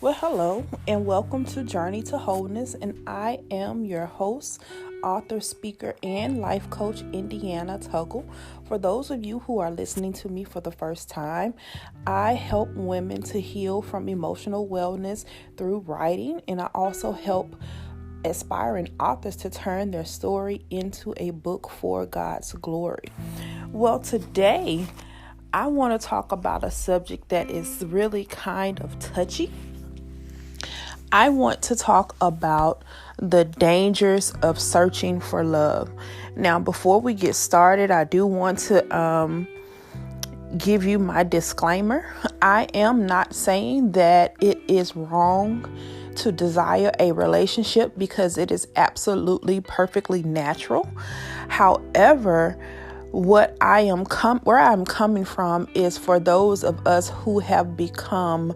Well, hello, and welcome to Journey to Wholeness. And I am your host, author, speaker, and life coach, Indiana Tuggle. For those of you who are listening to me for the first time, I help women to heal from emotional wellness through writing, and I also help aspiring authors to turn their story into a book for God's glory. Well, today I want to talk about a subject that is really kind of touchy. I want to talk about the dangers of searching for love. Now, before we get started, I do want to give you my disclaimer. I am not saying that it is wrong to desire a relationship because it is absolutely perfectly natural. However, where I'm coming from is for those of us who have become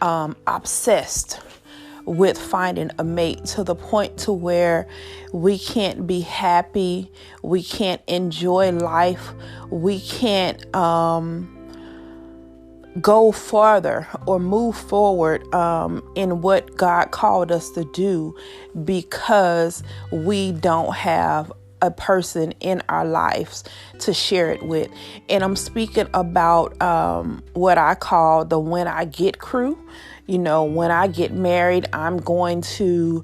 obsessed with finding a mate to the point to where we can't be happy, we can't enjoy life, we can't go farther or move forward in what God called us to do because we don't have a person in our lives to share it with. And I'm speaking about what I call the when I get crew. You know, when I get married, I'm going to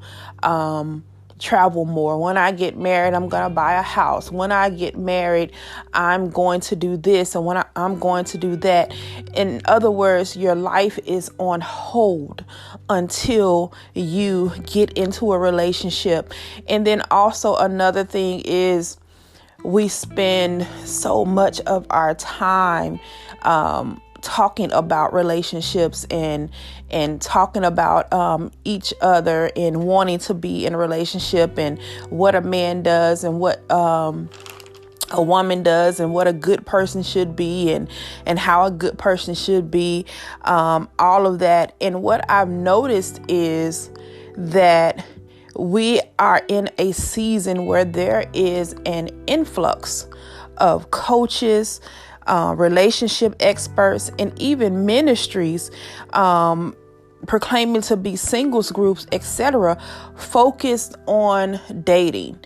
travel more. When I get married, I'm going to buy a house. When I get married, I'm going to do this, and I'm going to do that. In other words, your life is on hold until you get into a relationship. And then also another thing is we spend so much of our time talking about relationships and talking about each other and wanting to be in a relationship and what a man does and what a woman does and what a good person should be and how a good person should be, all of that. And what I've noticed is that we are in a season where there is an influx of coaches, relationship experts, and even ministries proclaiming to be singles groups, etc., focused on dating,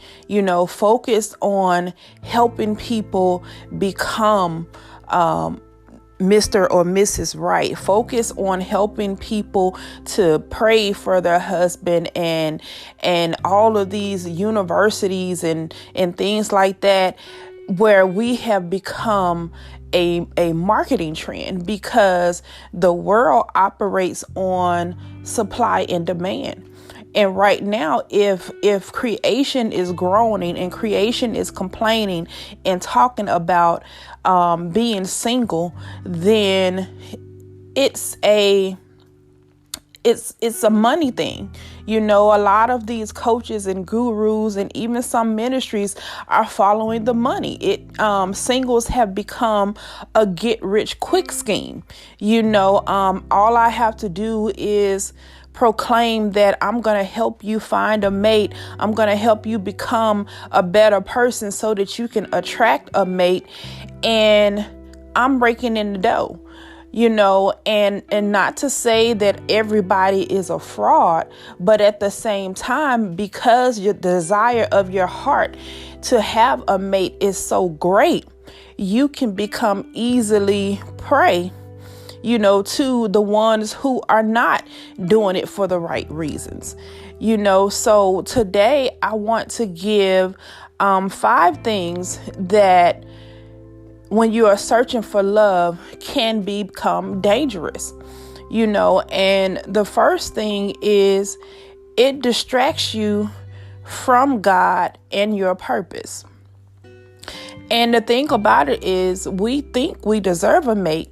focused on helping people become Mr. or Mrs. Right, focus on helping people to pray for their husband and all of these universities and things like that, where we have become a marketing trend because the world operates on supply and demand. And right now, if creation is groaning and creation is complaining and talking about being single, then it's a money thing. A lot of these coaches and gurus and even some ministries are following the money. Singles have become a get rich quick scheme. All I have to do is proclaim that I'm going to help you find a mate. I'm going to help you become a better person so that you can attract a mate. And I'm raking in the dough. And not to say that everybody is a fraud, but at the same time, because your desire of your heart to have a mate is so great, you can become easily prey, to the ones who are not doing it for the right reasons. So today I want to give 5 things that when you are searching for love can become dangerous, and the first thing is it distracts you from God and your purpose. And the thing about it is we think we deserve a mate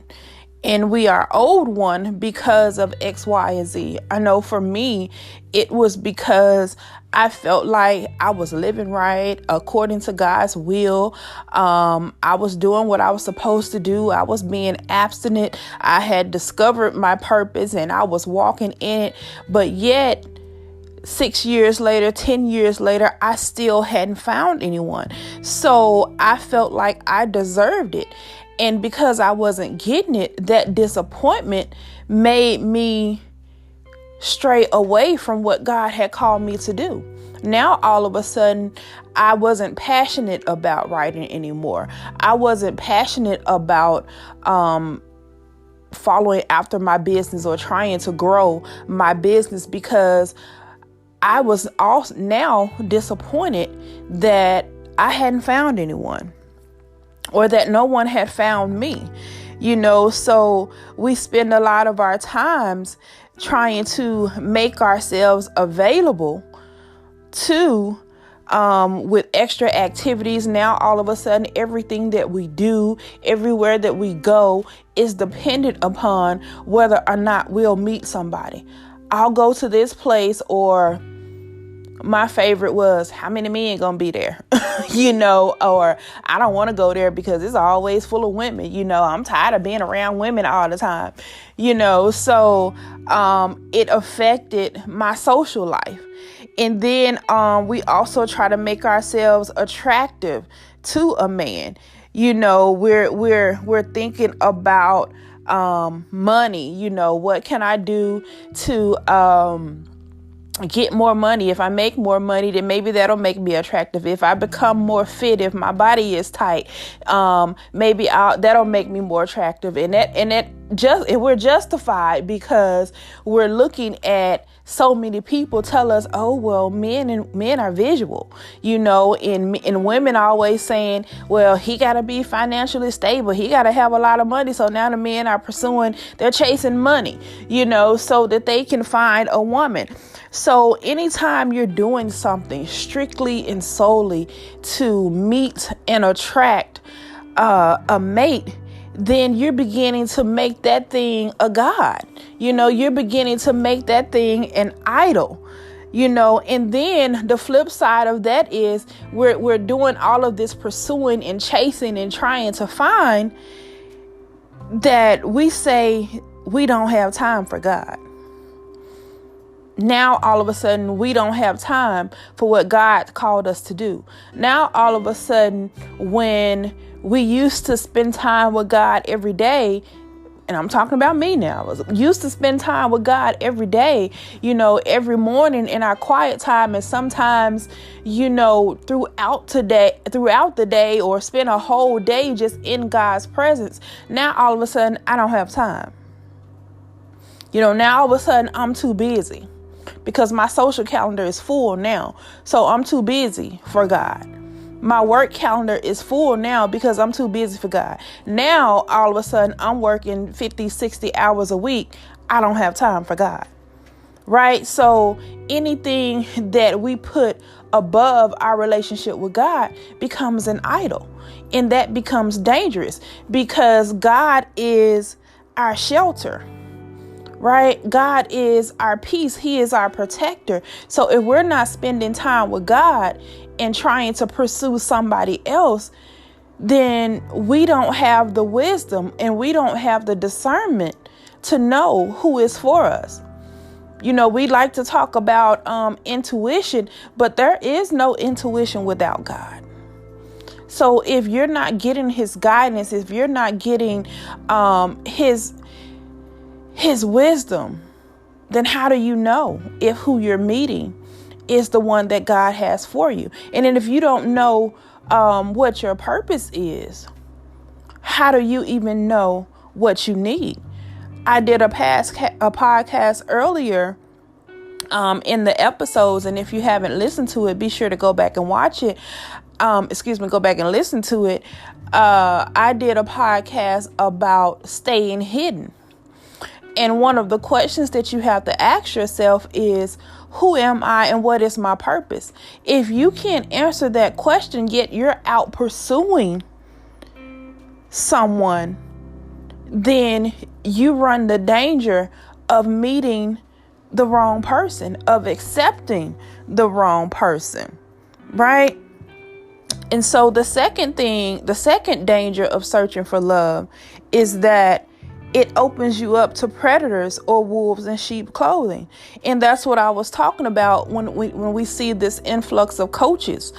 and we are owed one because of X, Y, and Z. I know for me, it was because I felt like I was living right according to God's will. I was doing what I was supposed to do. I was being abstinent. I had discovered my purpose and I was walking in it. But yet, 6 years later, 10 years later, I still hadn't found anyone. So I felt like I deserved it. And because I wasn't getting it, that disappointment made me stray away from what God had called me to do. Now, all of a sudden, I wasn't passionate about writing anymore. I wasn't passionate about following after my business or trying to grow my business, because I was also now disappointed that I hadn't found anyone, or that no one had found me. So we spend a lot of our times trying to make ourselves available to with extra activities. Now, all of a sudden, everything that we do, everywhere that we go, is dependent upon whether or not we'll meet somebody. I'll go to this place, or my favorite was, how many men gonna be there? Or I don't want to go there because it's always full of women. I'm tired of being around women all the time. So it affected my social life. And then we also try to make ourselves attractive to a man. We're thinking about money. What can I do to get more money? If I make more money, then maybe that'll make me attractive. If I become more fit, if my body is tight, maybe that'll make me more attractive. And we're justified because we're looking at so many people tell us, oh, well, men are visual, and women are always saying, well, he got to be financially stable. He got to have a lot of money. So now the men are they're chasing money, so that they can find a woman. So anytime you're doing something strictly and solely to meet and attract a mate, then you're beginning to make that thing a god. You're beginning to make that thing an idol. And then the flip side of that is we're doing all of this pursuing and chasing and trying to find, that we say we don't have time for God. Now, all of a sudden, we don't have time for what God called us to do. Now, all of a sudden, when we used to spend time with God every day, and I'm talking about me now, I was used to spend time with God every day, every morning in our quiet time, and sometimes, throughout the day, or spend a whole day just in God's presence. Now, all of a sudden, I don't have time. Now, all of a sudden, I'm too busy because my social calendar is full now. So I'm too busy for God. My work calendar is full now because I'm too busy for God. Now, all of a sudden, I'm working 50, 60 hours a week. I don't have time for God. Right? So anything that we put above our relationship with God becomes an idol. And that becomes dangerous because God is our shelter. Right? God is our peace. He is our protector. So if we're not spending time with God and trying to pursue somebody else, then we don't have the wisdom and we don't have the discernment to know who is for us. We like to talk about intuition, but there is no intuition without God. So if you're not getting his guidance, if you're not getting his wisdom, then how do you know if who you're meeting is the one that God has for you? And then if you don't know what your purpose is, how do you even know what you need? I did a podcast earlier in the episodes, and if you haven't listened to it, be sure to go back and watch it. Go back and listen to it. I did a podcast about staying hidden. And one of the questions that you have to ask yourself is, who am I and what is my purpose? If you can't answer that question, yet you're out pursuing someone, then you run the danger of meeting the wrong person, of accepting the wrong person, right? And so the second danger of searching for love is that it opens you up to predators or wolves in sheep clothing. And that's what I was talking about when we see this influx of coaches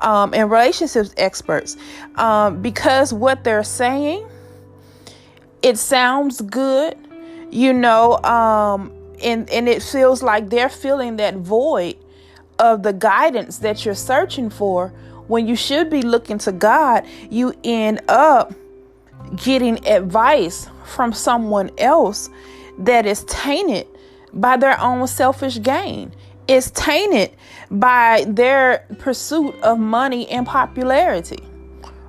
and relationships experts, because what they're saying, it sounds good. and it feels like they're filling that void of the guidance that you're searching for. When you should be looking to God, you end up getting advice from someone else that is tainted by their own selfish gain. It's tainted by their pursuit of money and popularity,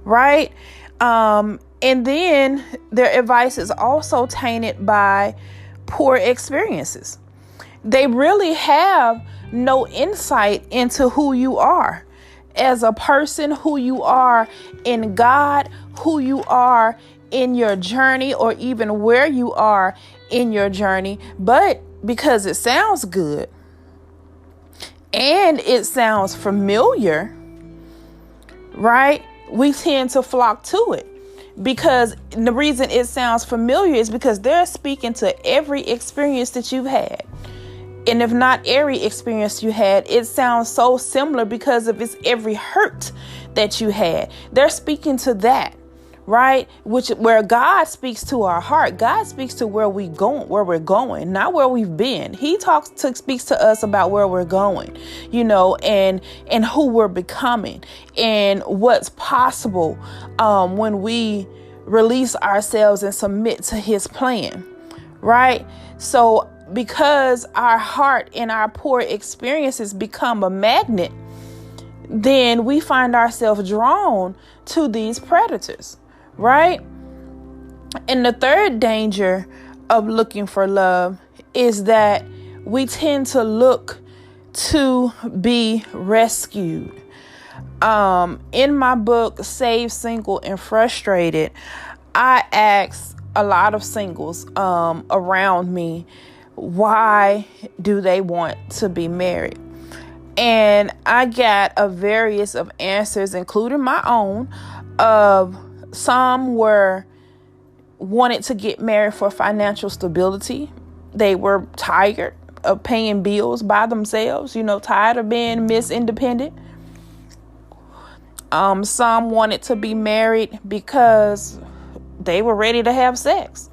right? And then their advice is also tainted by poor experiences. They really have no insight into who you are as a person, who you are in God, who you are in your journey, or even where you are in your journey. But because it sounds good and it sounds familiar, right? We tend to flock to it. Because the reason it sounds familiar is because they're speaking to every experience that you've had. And if not every experience you had, it sounds so similar because of its every hurt that you had. They're speaking to that, right? Where God speaks to our heart. God speaks to where we're going, not where we've been. He speaks to us about where we're going, and who we're becoming and what's possible when we release ourselves and submit to his plan, right? So because our heart and our poor experiences become a magnet, then we find ourselves drawn to these predators, right? And the third danger of looking for love is that we tend to look to be rescued. In my book, Saved, Single, and Frustrated, I asked a lot of singles around me, why do they want to be married? And I got a various of answers, including my own, of some wanted to get married for financial stability. They were tired of paying bills by themselves, tired of being Miss Independent. Some wanted to be married because they were ready to have sex,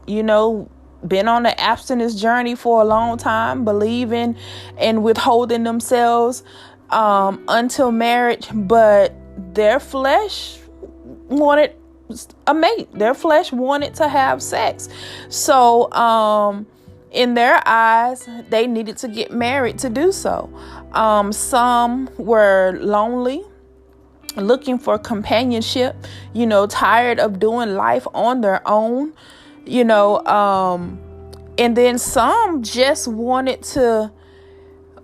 been on the abstinence journey for a long time, believing and withholding themselves until marriage, but their flesh wanted a mate. Their flesh wanted to have sex. So in their eyes, they needed to get married to do so. Some were lonely, looking for companionship, tired of doing life on their own, and then some just wanted to,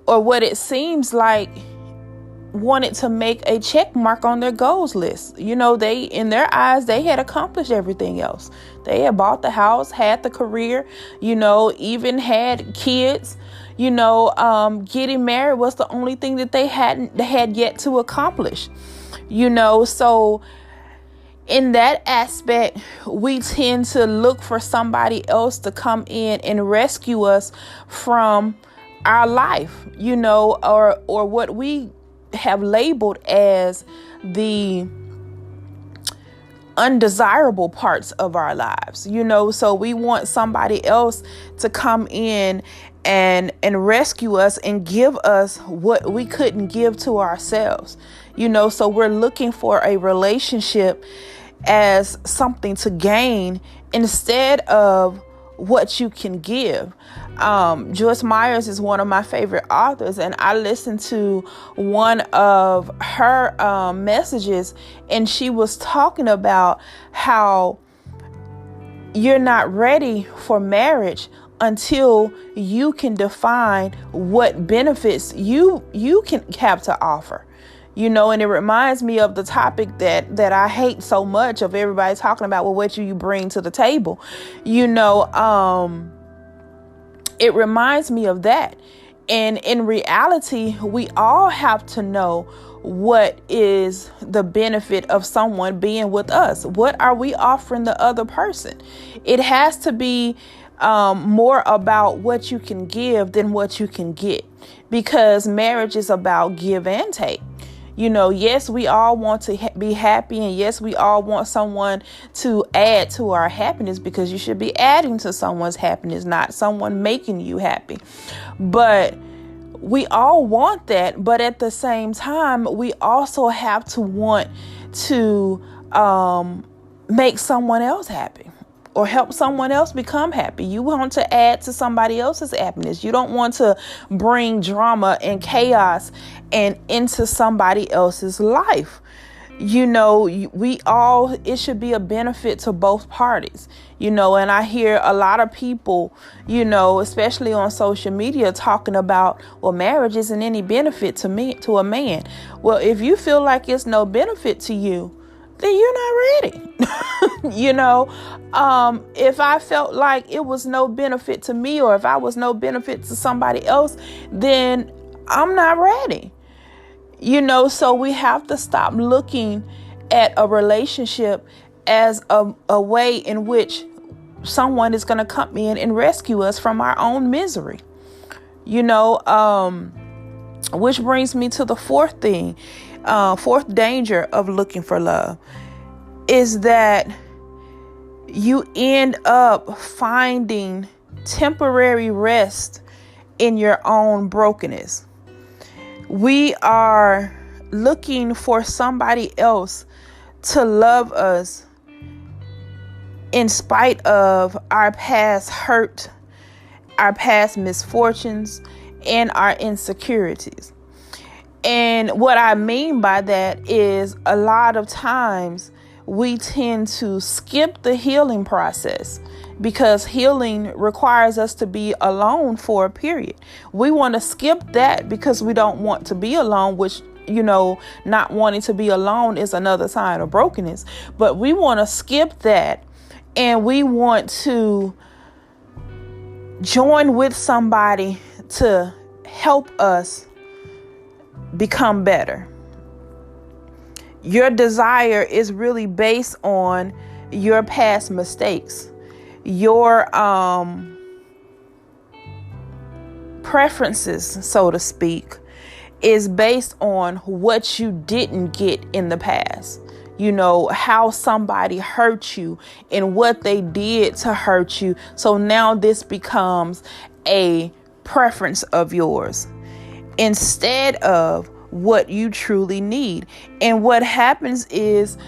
or what it seems like, wanted to make a check mark on their goals list. They, in their eyes, they had accomplished everything else. They had bought the house, had the career, even had kids. Getting married was the only thing that they had yet to accomplish. So in that aspect, we tend to look for somebody else to come in and rescue us from our life, or what we have labeled as the undesirable parts of our lives, so we want somebody else to come in and rescue us and give us what we couldn't give to ourselves, so we're looking for a relationship as something to gain instead of what you can give. Joyce Myers is one of my favorite authors, and I listened to one of her messages, and she was talking about how you're not ready for marriage until you can define what benefits you can have to offer. And it reminds me of the topic that I hate so much, of everybody talking about, well, what you bring to the table. It reminds me of that. And in reality, we all have to know what is the benefit of someone being with us. What are we offering the other person? It has to be more about what you can give than what you can get, because marriage is about give and take. Yes, we all want to be happy, and yes, we all want someone to add to our happiness, because you should be adding to someone's happiness, not someone making you happy. But we all want that, but at the same time, we also have to want to make someone else happy or help someone else become happy. You want to add to somebody else's happiness. You don't want to bring drama and chaos and into somebody else's life. It should be a benefit to both parties, and I hear a lot of people, especially on social media, talking about, well, marriage isn't any benefit to a man. Well, if you feel like it's no benefit to you, then you're not ready. If I felt like it was no benefit to me, or if I was no benefit to somebody else, then I'm not ready. So we have to stop looking at a relationship as a way in which someone is going to come in and rescue us from our own misery. Which brings me to the fourth danger of looking for love, is that you end up finding temporary rest in your own brokenness. We are looking for somebody else to love us in spite of our past hurt, our past misfortunes, and our insecurities. And what I mean by that is, a lot of times we tend to skip the healing process, because healing requires us to be alone for a period. We want to skip that because we don't want to be alone, which, not wanting to be alone is another sign of brokenness. But we want to skip that, and we want to join with somebody to help us become better. Your desire is really based on your past mistakes. Your preferences, so to speak, is based on what you didn't get in the past. How somebody hurt you and what they did to hurt you. So now this becomes a preference of yours instead of what you truly need. And what happens is,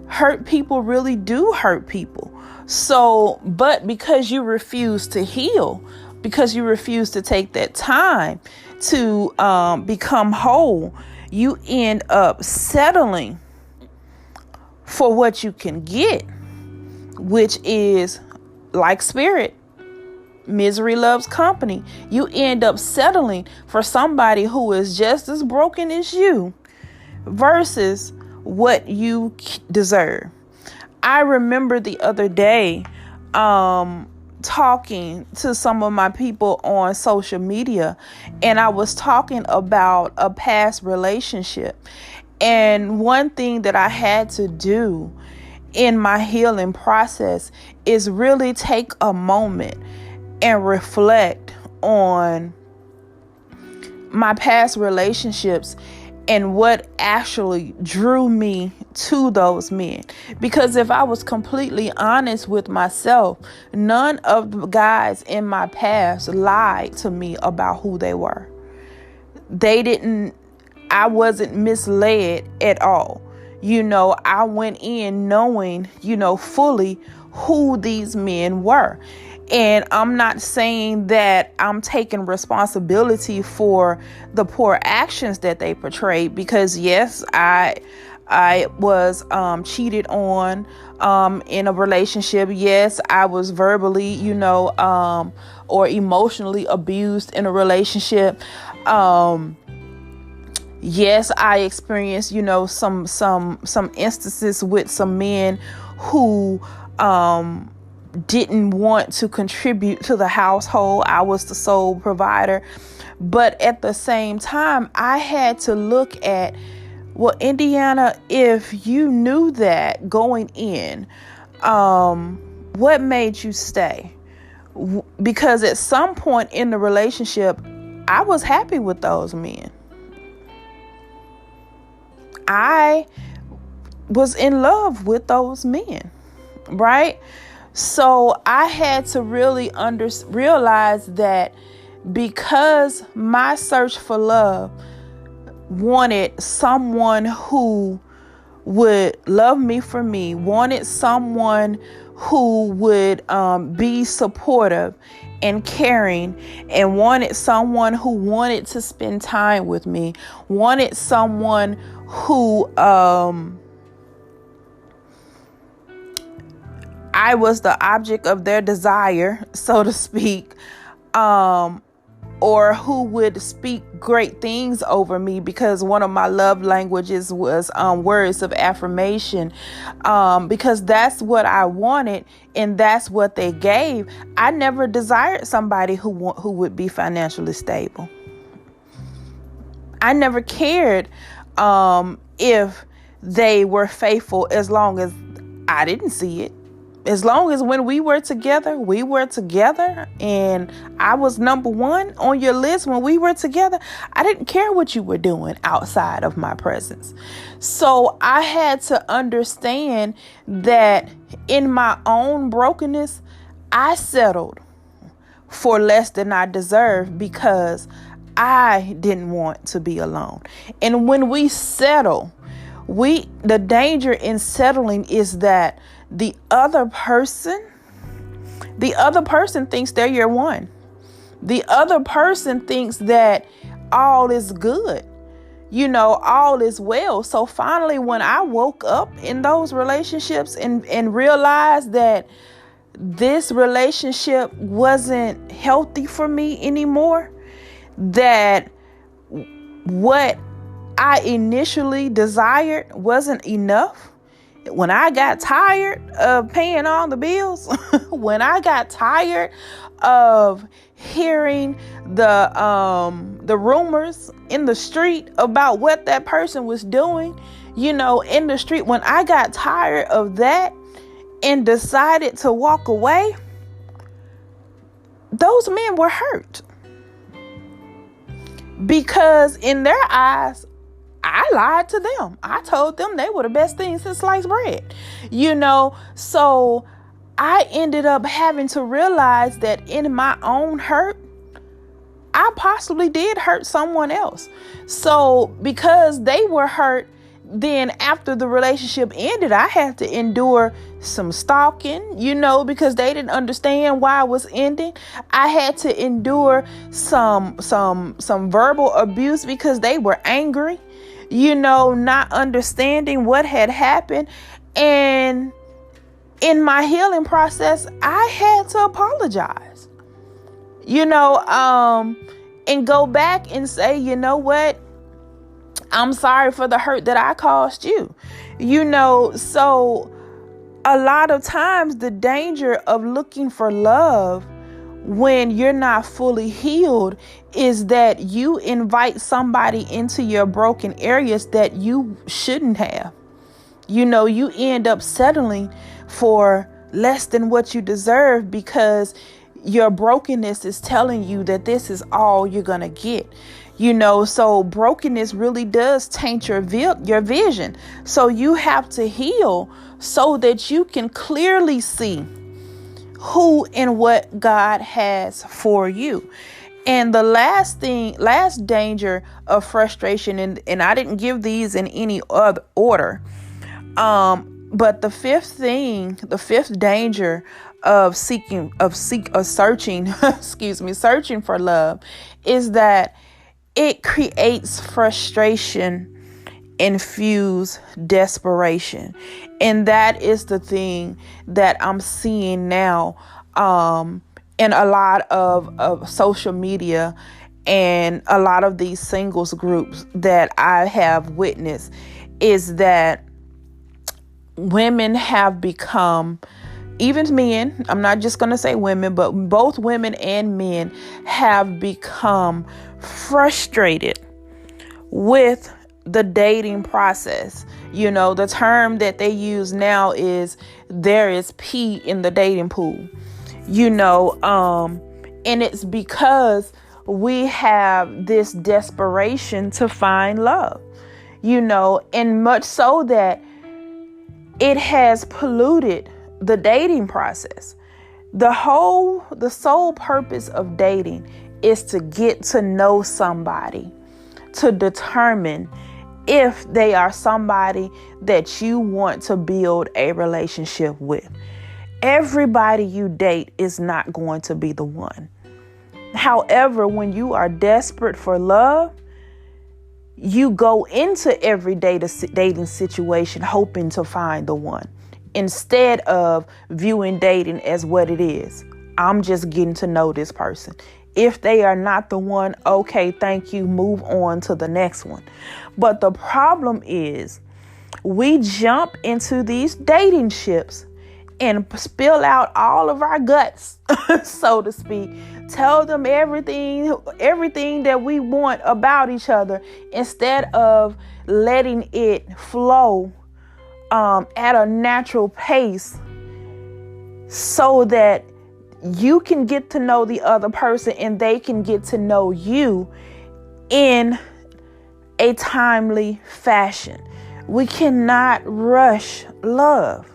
hurt people really do hurt people. But because you refuse to heal, because you refuse to take that time to become whole, you end up settling for what you can get, which is, like spirit, misery loves company. You end up settling for somebody who is just as broken as you versus what you deserve. I remember the other day talking to some of my people on social media, and I was talking about a past relationship. And one thing that I had to do in my healing process is really take a moment and reflect on my past relationships and what actually drew me to those men. Because if I was completely honest with myself, none of the guys in my past lied to me about who they were. I wasn't misled at all. I went in knowing, fully who these men were. And I'm not saying that I'm taking responsibility for the poor actions that they portrayed, because yes, I was cheated on in a relationship. Yes, I was verbally, or emotionally abused in a relationship. Yes, I experienced, some instances with some men who didn't want to contribute to the household. I was the sole provider. But at the same time, I had to look at, well, Indiana, if you knew that going in, what made you stay? Because at some point in the relationship, I was happy with those men. I was in love with those men, right? So I had to really realize that because my search for love wanted someone who would love me for me, wanted someone who would be supportive and caring, and wanted someone who wanted to spend time with me, wanted someone who I was the object of their desire, so to speak, or who would speak great things over me, because one of my love languages was words of affirmation, because that's what I wanted and that's what they gave. I never desired somebody who would be financially stable. I never cared if they were faithful, as long as I didn't see it. As long as when we were together, and I was number one on your list when we were together, I didn't care what you were doing outside of my presence. So I had to understand that in my own brokenness, I settled for less than I deserved because I didn't want to be alone. And when we settle, the danger in settling is that the other person thinks they're your one. The other person thinks that all is good, all is well. So finally, when I woke up in those relationships and realized that this relationship wasn't healthy for me anymore, that what I initially desired wasn't enough, when I got tired of paying all the bills, when I got tired of hearing the rumors in the street about what that person was doing, in the street, when I got tired of that and decided to walk away, those men were hurt. Because in their eyes, I lied to them. I told them they were the best thing since sliced bread, so I ended up having to realize that in my own hurt, I possibly did hurt someone else. So because they were hurt, then after the relationship ended, I had to endure some stalking, because they didn't understand why I was ending. I had to endure some verbal abuse because they were angry, not understanding what had happened. And in my healing process, I had to apologize, and go back and say, you know what? I'm sorry for the hurt that I caused you, so a lot of times the danger of looking for love when you're not fully healed is that you invite somebody into your broken areas that you shouldn't have. You end up settling for less than what you deserve because your brokenness is telling you that this is all you're going to get. So brokenness really does taint your vision. So you have to heal so that you can clearly see who and what God has for you. And the last danger of frustration, and I didn't give these in any other order, but the fifth danger of searching for love is that it creates frustration infused desperation. And that is the thing that I'm seeing now in a lot of social media and a lot of these singles groups that I have witnessed, is that women have become, even men, I'm not just going to say women, but both women and men have become frustrated with the dating process. The term that they use now is there is pee in the dating pool, and it's because we have this desperation to find love. and much so that it has polluted the dating process. The sole purpose of dating is to get to know somebody, to determine if they are somebody that you want to build a relationship with. Everybody you date is not going to be the one. However, when you are desperate for love, you go into every dating situation hoping to find the one, instead of viewing dating as what it is. I'm just getting to know this person. If they are not the one, okay, thank you, move on to the next one. But the problem is we jump into these dating ships and spill out all of our guts, so to speak. Tell them everything that we want about each other, instead of letting it flow at a natural pace, so that you can get to know the other person and they can get to know you in a timely fashion. We cannot rush love.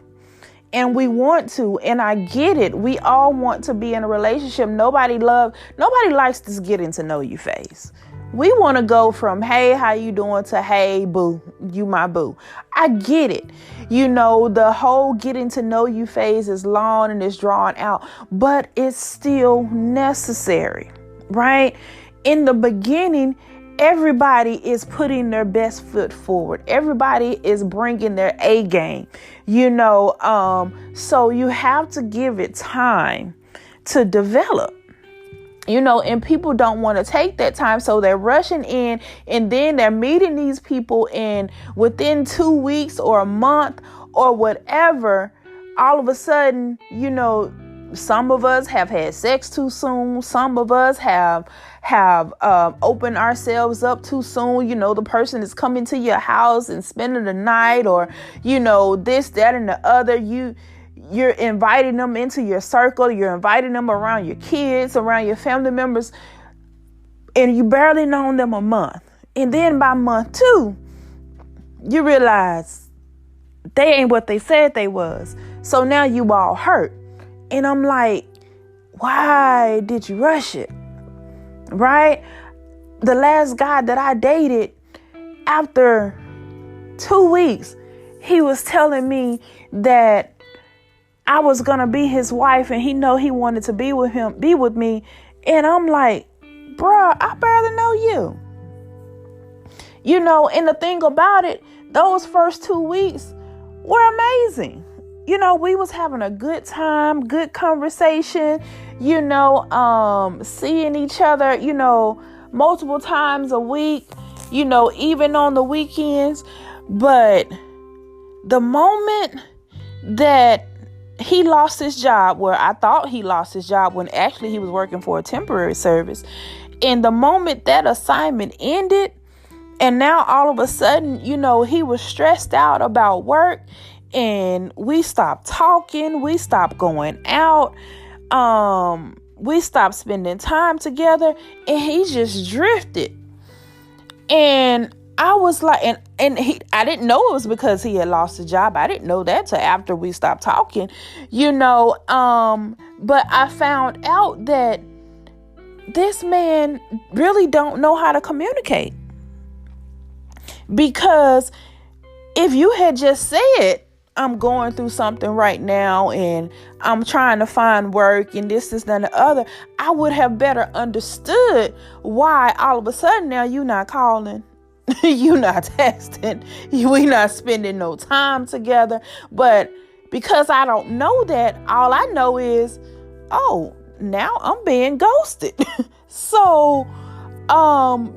And we want to, and I get it. We all want to be in a relationship. Nobody likes this getting to know you phase. We want to go from, hey, how you doing, to, hey, boo, you my boo. I get it. The whole getting to know you phase is long and it's drawn out, but it's still necessary, right? In the beginning, everybody is putting their best foot forward. Everybody is bringing their A game, so you have to give it time to develop. And people don't want to take that time. So they're rushing in, and then they're meeting these people, and within 2 weeks or a month or whatever, all of a sudden, some of us have had sex too soon. Some of us have opened ourselves up too soon. The person is coming to your house and spending the night, or, this, that, and the other. You're inviting them into your circle. You're inviting them around your kids, around your family members, and you barely known them a month. And then by month 2, you realize they ain't what they said they was. So now you all hurt. And I'm like, why did you rush it? Right? The last guy that I dated, after 2 weeks, he was telling me that I was going to be his wife, and he wanted to be with me. And I'm like, bruh, I barely know you. And the thing about it, those first 2 weeks were amazing. We was having a good time, good conversation, seeing each other, multiple times a week, even on the weekends. But the moment that he lost his job, where I thought he lost his job when actually he was working for a temporary service, and the moment that assignment ended, and now all of a sudden, he was stressed out about work, and we stopped talking, we stopped going out, we stopped spending time together, and he just drifted. And I was like, I didn't know it was because he had lost his job. I didn't know that till after we stopped talking, but I found out that this man really don't know how to communicate. Because if you had just said, I'm going through something right now and I'm trying to find work and this, and the other, I would have better understood why all of a sudden now you not calling. You not texting, we not spending no time together. But because I don't know that, all I know is, now I'm being ghosted. So,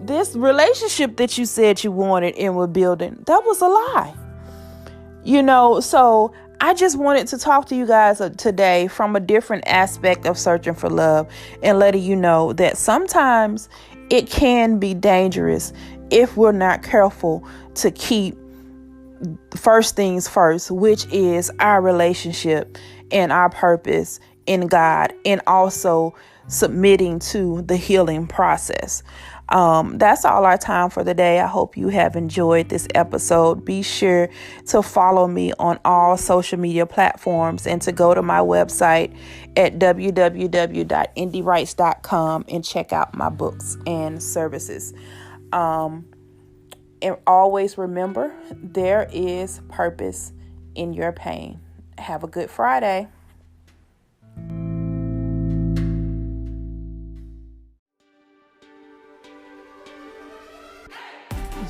this relationship that you said you wanted and were building, that was a lie. So I just wanted to talk to you guys today from a different aspect of searching for love, and letting you know that sometimes it can be dangerous if we're not careful to keep first things first, which is our relationship and our purpose in God, and also submitting to the healing process. That's all our time for the day. I hope you have enjoyed this episode. Be sure to follow me on all social media platforms and to go to my website at www.indiewrites.com and check out my books and services. And always remember, there is purpose in your pain. Have a good Friday.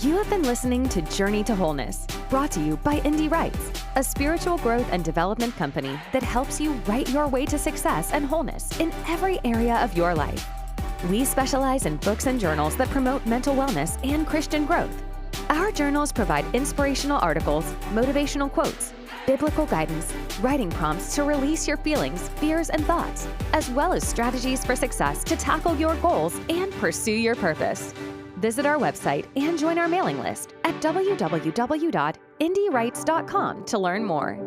You have been listening to Journey to Wholeness, brought to you by Indie Writes, a spiritual growth and development company that helps you write your way to success and wholeness in every area of your life. We specialize in books and journals that promote mental wellness and Christian growth. Our journals provide inspirational articles, motivational quotes, biblical guidance, writing prompts to release your feelings, fears, and thoughts, as well as strategies for success to tackle your goals and pursue your purpose. Visit our website and join our mailing list at www.indiewrites.com to learn more.